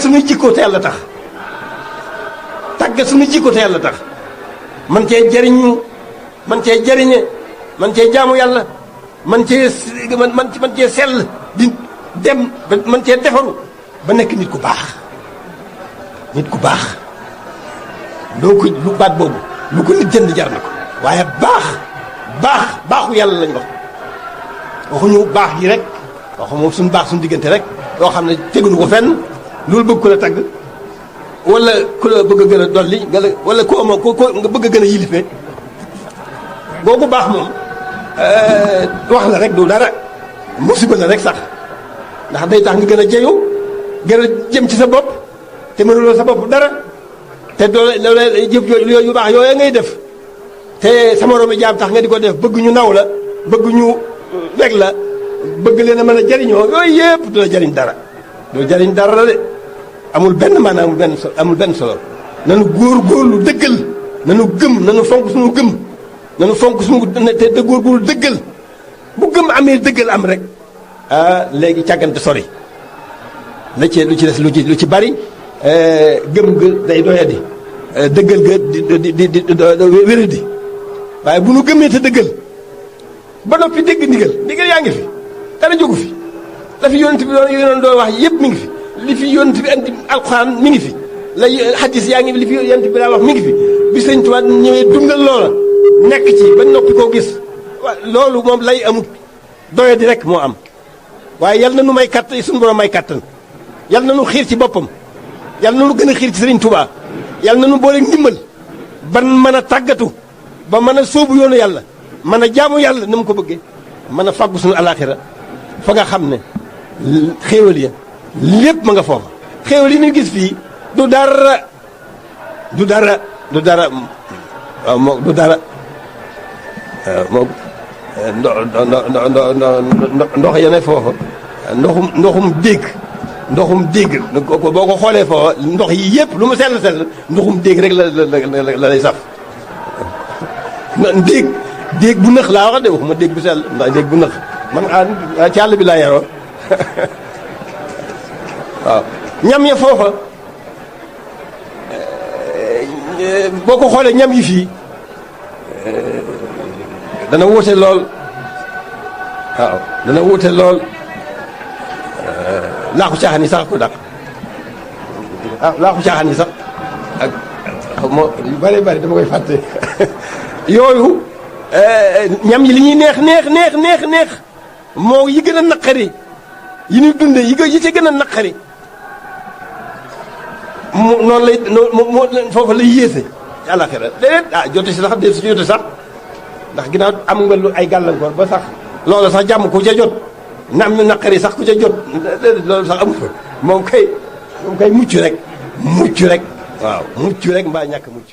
suñuy jikko te yàlla tax tàggat suñuy jikko te yàlla tax man cee jëriñu man cee jëriñe man cee jaamu yàlla man cee man cee sell di dem man cee defaru ba nekk nit ku baax nit ku baax loo ko lu baat boobu lu ko nit jënd jar na ko waaye baaxu yàlla lañ wax waxuñu baax gi rek waxu moom suñu baax suñu diggante rek loo xam ne teguñu ko fenn loolu bëgg ko la tagg wala ku la bëgg a gën a dolli wala ku amoo ko nga bëgg a gën a yilife googu baax moom wax la rek du dara musiba la rek sax ndax day tax nga gën a jeyu gën a jëm ci sa bopp te mënuloo sa bopp dara te doole jëf yu baax yooyu ngay def te sa moroomi jaam tax nga di ko def bëgg ñu naw la bëgg ñu weg la bëgg leen a mën a jariñoo yooyu yëpp du la jariñ dara du jariñ dara la de amul benn maanaam amul benn solo nanu góorgóorlu dëggal nanu gëm nanu fonk suñu gëm nanu fonk suñu te góorgóorlu dëggal bu gëm amee dëggal am rek léegi càggante sori la ci lu ci des lu ci bari gëm ga day doyadi dëggal ga di wéradi waaye bu nu gëmee te dëggal ba noppi dégg ndigal yaa ngi fi dara jógu fi la fi yonent bi doon wax yëpp mi ngi fi li fi yonent bi andi alxuraan mi ngi fi la hadis yaa ngi fi li fi yonent bi daa wax mi ngi fi bi Sëñ Tuubaa ñëwee dundal loola nekk ci ba noppi koo gis loolu moom lay amut doyadi rek moo am waaye yal na nu may kattan suñu borom may kattan yal na nu xiir ci boppam yal na nu gën a xiir ci Sëriñ Tuubaa yal na nu boole ndimbal ban mën a tàggatu ba mën a sóobu yoonu yàlla mën a jaamu yàlla na mu ko bëggee mën a fàggu suñu alaaxira fa nga xam ne xéewal ya lépp ma nga foofa xéewal yi ñuy gis fii du dara waaw moo du dara moo ndox ya ne foofa ndoxum dégg boo ko xoolee foofa ndox yi yëpp lu mu sell ndoxum dégg rek la lay saf déeg bu nëx laa wax de waxuma déeg bu sell ndax déeg bu nëx man ci àll bi laa yaroo waaw ñam ya foofa boo ko xoolee ñam yi fii dana wuute lool waaw dana wuute lool laaxu caaxaan yi sax ko dàq laaxu caaxaan yi sax ak moo yu bari dama koy fàtte yooyu ñam yi li ñuy neex moo yi gën a naqari yi ñuy dunde yi ci gën a naqari mu noonu lay moo foofu lay yéese ci àllaxira déedéet jote si sax déet si jote sax ndax ginnaaw am nga lu ay gàllankoor ba sax loolu sax jàmm ku ca jot na am na naqari sax ku ca jot déedéet loolu sax amu fa moom kay mucc rek waaw mucc rek mbaa ñàkk mucc